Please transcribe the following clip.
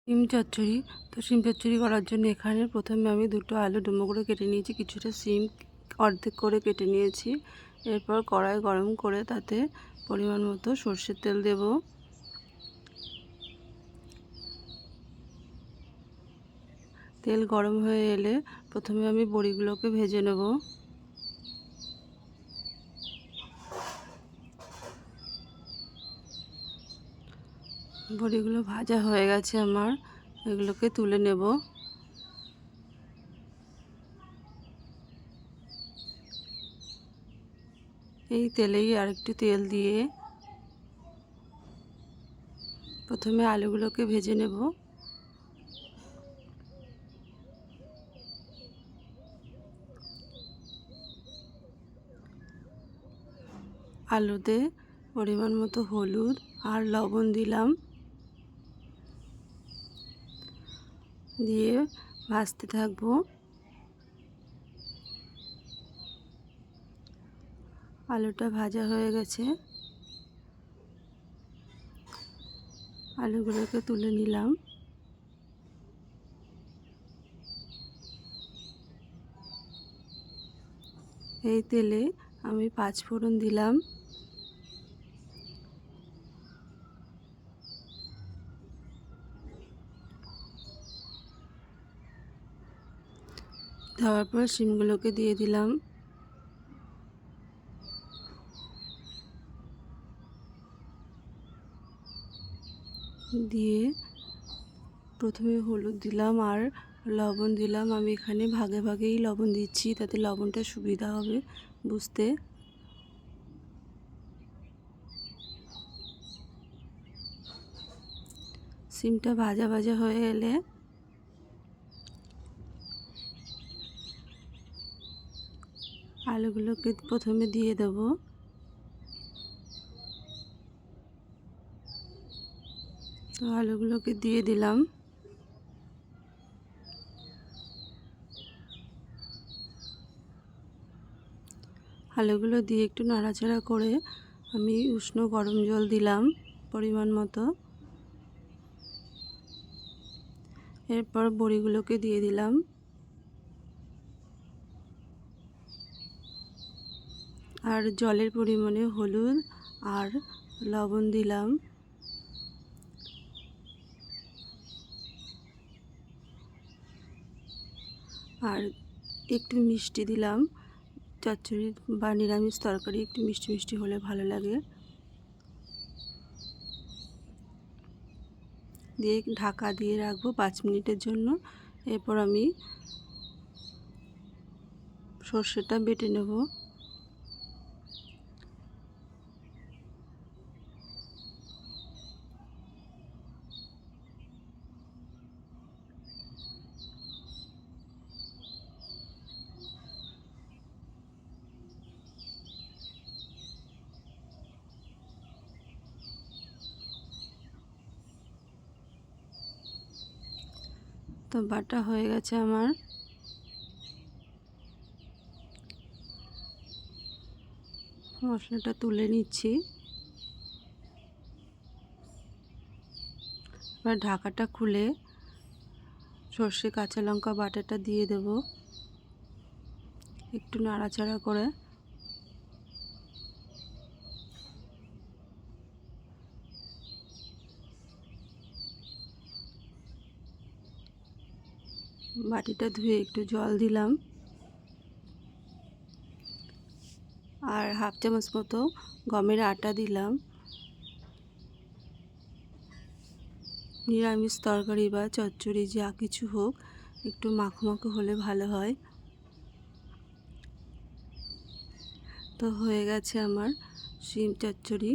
শিম চচ্চড়ি। তো শিম চচ্চড়ি করার জন্য এখানে প্রথমে আমি দুটো আলু ডুমো করে কেটে নিয়েছি, কিছুটা শিম অর্ধেক করে কেটে নিয়েছি। এরপর কড়াই গরম করে তাতে পরিমাণ মতো সর্ষের তেল দেব। তেল গরম হয়ে এলে প্রথমে আমি বড়িগুলোকে ভেজে নেব। বড়িগুলো ভাজা হয়ে গেছে আমার, এগুলোকে তুলে নেব। এই তেলেই আরেকটু তেল দিয়ে প্রথমে আলুগুলোকে ভেজে নেব। আলুতে পরিমাণ মতো হলুদ আর লবণ দিলাম, দিয়ে ভাজতে থাকবো। আলুটা ভাজা হয়ে গেছে, আলুগুলোকে তুলে নিলাম। এই তেলে আমি 5 ফোড়ন দিলাম, দেওয়ার পর শিমগুলোকে দিয়ে দিলাম। দিয়ে প্রথমে হলুদ দিলাম আর লবণ দিলাম। আমি এখানে ভাগে ভাগেই লবণ দিচ্ছি, তাতে লবণটা সুবিধা হবে বুঝতে। শিমটা ভাজা ভাজা হয়ে এলে আলুগুলোকে প্রথমে দিয়ে দেব। তো আলুগুলোকে দিয়ে দিলাম। আলুগুলো দিয়ে একটু নাড়াচাড়া করে আমি উষ্ণ গরম জল দিলাম পরিমাণ মতো। এরপর বড়িগুলোকে দিয়ে দিলাম। আর জলের পরিমাণে হলুদ আর লবণ দিলাম। আর একটু মিষ্টি দিলাম। চচ্চড়ি বা নিরামিষ তরকারি একটু মিষ্টি মিষ্টি হলে ভালো লাগে। দিয়ে ঢাকা দিয়ে রাখবো 5 মিনিটের জন্য। এরপর আমি সর্ষেটা বেটে নেব। তো বাটা হয়ে গেছে আমার। মশলাটা তুলে নিচ্ছি। এবার ঢাকাটা খুলে সর্ষে কাঁচা লঙ্কা বাটাটা দিয়ে দেব, একটু নাড়াচাড়া করে। বাটিটা ধুয়ে একটু জল দিলাম আর হাফ চামচ মতো গমের আটা দিলাম। নিরামিষ তরকারি বা চচ্চড়ি যা কিছু হোক একটু মাখো মাখো হলে ভালো হয়। তো হয়ে গেছে আমার শিম চচ্চড়ি।